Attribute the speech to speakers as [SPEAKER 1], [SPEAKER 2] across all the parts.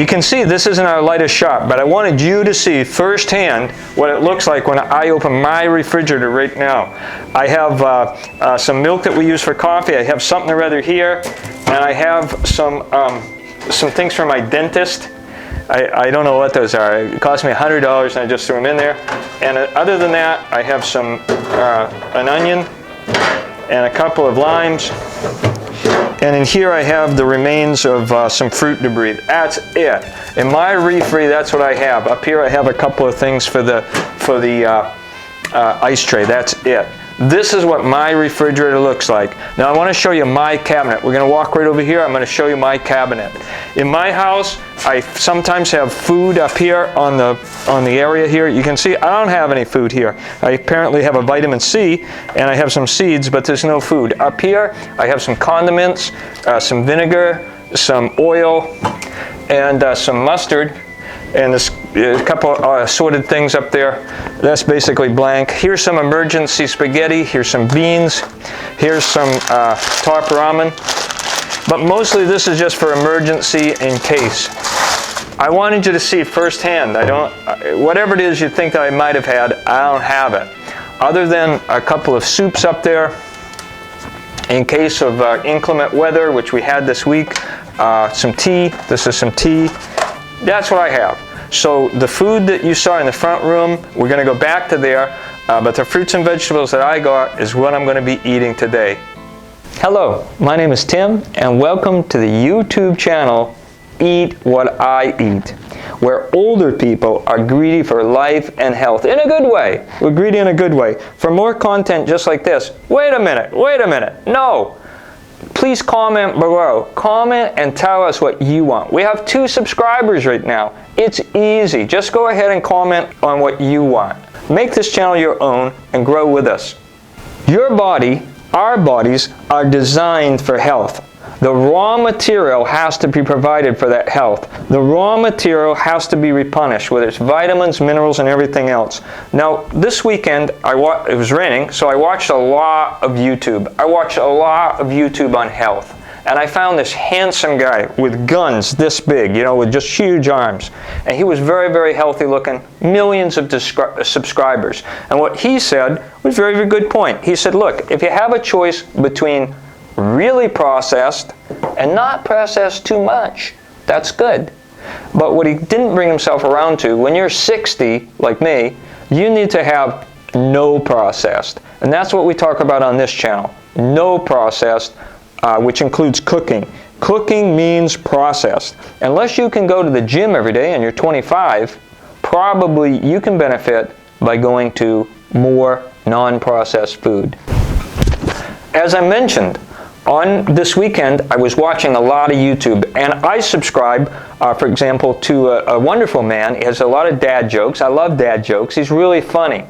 [SPEAKER 1] You can see this isn't our lightest shot, but I wanted you to see firsthand what it looks like when I open my refrigerator right now. I have some milk that we use for coffee. I have something or other here, and I have some things from my dentist. I don't know what those are. It cost me $100 and I just threw them in there. And other than that, I have some an onion and a couple of limes. And in here I have the remains of some fruit debris. That's it. In my refrigerator, that's what I have. Up here I have a couple of things for the ice tray. That's it. This is what my refrigerator looks like. Now I want to show you my cabinet. We're going to walk right over here. I'm going to show you my cabinet. In my house, I sometimes have food up here on the area here. You can see I don't have any food here. I apparently have a vitamin C and I have some seeds, but there's no food. Up here, I have some condiments, some vinegar, some oil, and some mustard. And a couple assorted things up there. That's basically blank. Here's some emergency spaghetti. Here's some beans. Here's some top ramen. But mostly this is just for emergency in case. I wanted you to see firsthand. Whatever it is you think that I might have had, I don't have it. Other than a couple of soups up there, in case of inclement weather, which we had this week, some tea. This is some tea. That's what I have. So the food that you saw in the front room, we're going to go back to there, but the fruits and vegetables that I got is what I'm going to be eating today. Hello, my name is Tim, and welcome to the YouTube channel, Eat What I Eat, where older people are greedy for life and health in a good way. We're greedy in a good way. For more content just like this, wait a minute, no. Please comment below. Comment and tell us what you want. We have 2 subscribers right now. It's easy. Just go ahead and comment on what you want. Make this channel your own and grow with us. Your body, our bodies, are designed for health. The raw material has to be provided for that health. The raw material has to be replenished, whether it's vitamins, minerals, and everything else. Now, this weekend, it was raining, so I watched a lot of YouTube. I watched a lot of YouTube on health. And I found this handsome guy with guns this big, with just huge arms. And he was very, very healthy looking, millions of subscribers. And what he said was a very, very good point. He said, look, if you have a choice between really processed and not processed too much, that's good. But what he didn't bring himself around to, when you're 60 like me, you need to have no processed, and that's what we talk about on this channel. No processed, which includes cooking. Cooking means processed. Unless you can go to the gym every day and you're 25, probably you can benefit by going to more non-processed food. As I mentioned, on this weekend, I was watching a lot of YouTube, and I subscribe, for example, to a wonderful man. He has a lot of dad jokes. I love dad jokes. He's really funny.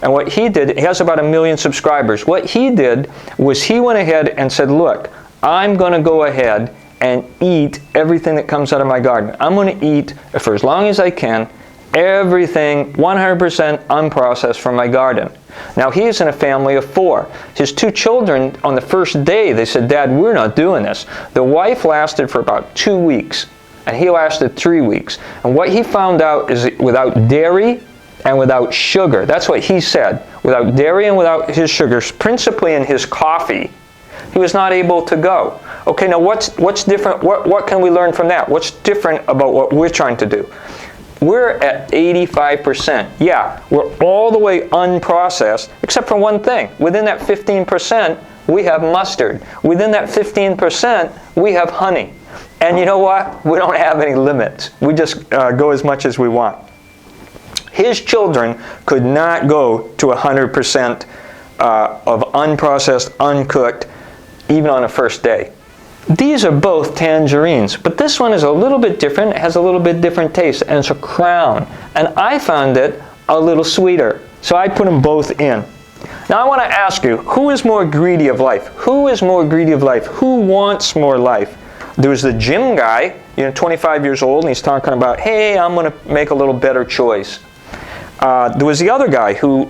[SPEAKER 1] And what he did, he has about 1 million subscribers. What he did was he went ahead and said, look, I'm going to go ahead and eat everything that comes out of my garden. I'm going to eat, for as long as I can, everything 100% unprocessed from my garden. Now, he's in a family of 4. His 2 children, on the first day, they said, Dad, we're not doing this. The wife lasted for about 2 weeks, and he lasted 3 weeks. And what he found out is that without dairy and without sugar, that's what he said, without dairy and without his sugars, principally in his coffee, he was not able to go. Okay, now what's different? What can we learn from that? What's different about what we're trying to do? We're at 85%. Yeah, we're all the way unprocessed, except for one thing. Within that 15%, we have mustard. Within that 15%, we have honey. And you know what? We don't have any limits. We just go as much as we want. His children could not go to 100% of unprocessed, uncooked, even on the first day. These are both tangerines, but this one is a little bit different. It has a little bit different taste, and it's a crown. And I found it a little sweeter, so I put them both in. Now I want to ask you, who is more greedy of life? Who is more greedy of life? Who wants more life? There's the gym guy, 25 years old, and he's talking about, hey, I'm going to make a little better choice. there was the other guy who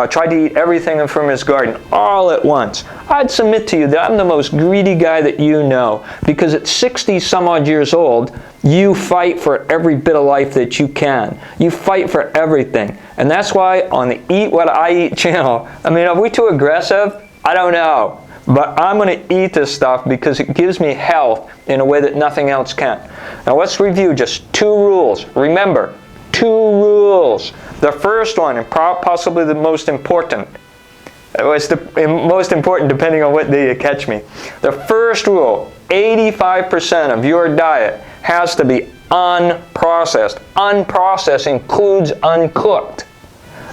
[SPEAKER 1] tried to eat everything from his garden all at once. I'd submit to you that I'm the most greedy guy that you know, because at 60 some odd years old, you fight for every bit of life that you can. You fight for everything. And that's why on the Eat What I Eat channel, I mean, are we too aggressive? I don't know. But I'm going to eat this stuff because it gives me health in a way that nothing else can. Now let's review just 2 rules. Remember, 2 rules. The first one, and possibly the most important, it's the most important depending on what day you catch me. The first rule, 85% of your diet has to be unprocessed. Unprocessed includes uncooked.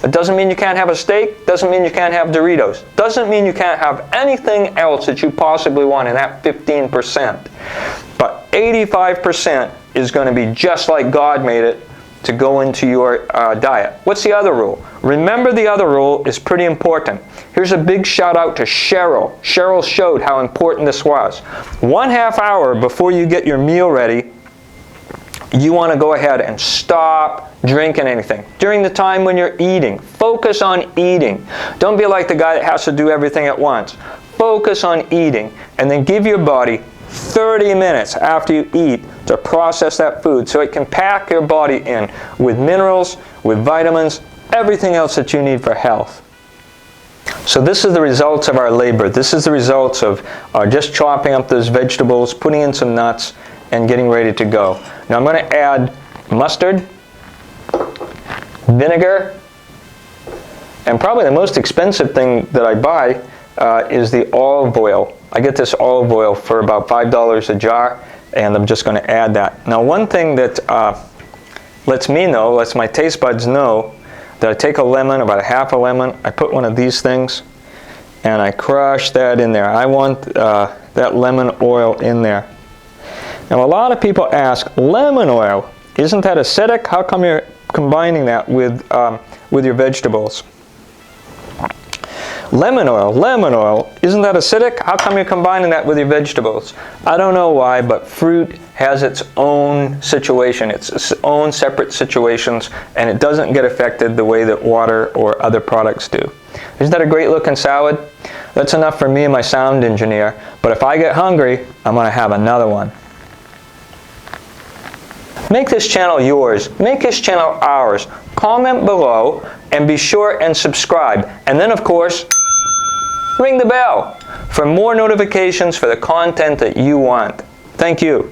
[SPEAKER 1] It doesn't mean you can't have a steak, doesn't mean you can't have Doritos, doesn't mean you can't have anything else that you possibly want in that 15%. But 85% is going to be just like God made it to go into your diet. What's the other rule? Remember, the other rule is pretty important. Here's a big shout out to Cheryl. Cheryl showed how important this was. 1/2 hour before you get your meal ready, you want to go ahead and stop drinking anything. During the time when you're eating, focus on eating. Don't be like the guy that has to do everything at once. Focus on eating, and then give your body 30 minutes after you eat to process that food so it can pack your body in with minerals, with vitamins, everything else that you need for health. So this is the results of our labor. This is the results of just chopping up those vegetables, putting in some nuts, and getting ready to go. Now I'm going to add mustard, vinegar, and probably the most expensive thing that I buy is the olive oil. I get this olive oil for about $5 a jar, and I'm just going to add that. Now one thing that lets my taste buds know that I take a lemon, about 1/2 lemon, I put one of these things, and I crush that in there. I want that lemon oil in there. Now a lot of people ask, lemon oil, isn't that acidic? How come you're combining that with your vegetables? Lemon oil, isn't that acidic? How come you're combining that with your vegetables? I don't know why, but fruit has its own situation, its own separate situations, and it doesn't get affected the way that water or other products do. Isn't that a great looking salad? That's enough for me and my sound engineer, but if I get hungry, I'm going to have another one. Make this channel yours. Make this channel ours. Comment below and be sure and subscribe. And then, of course, ring the bell for more notifications for the content that you want. Thank you.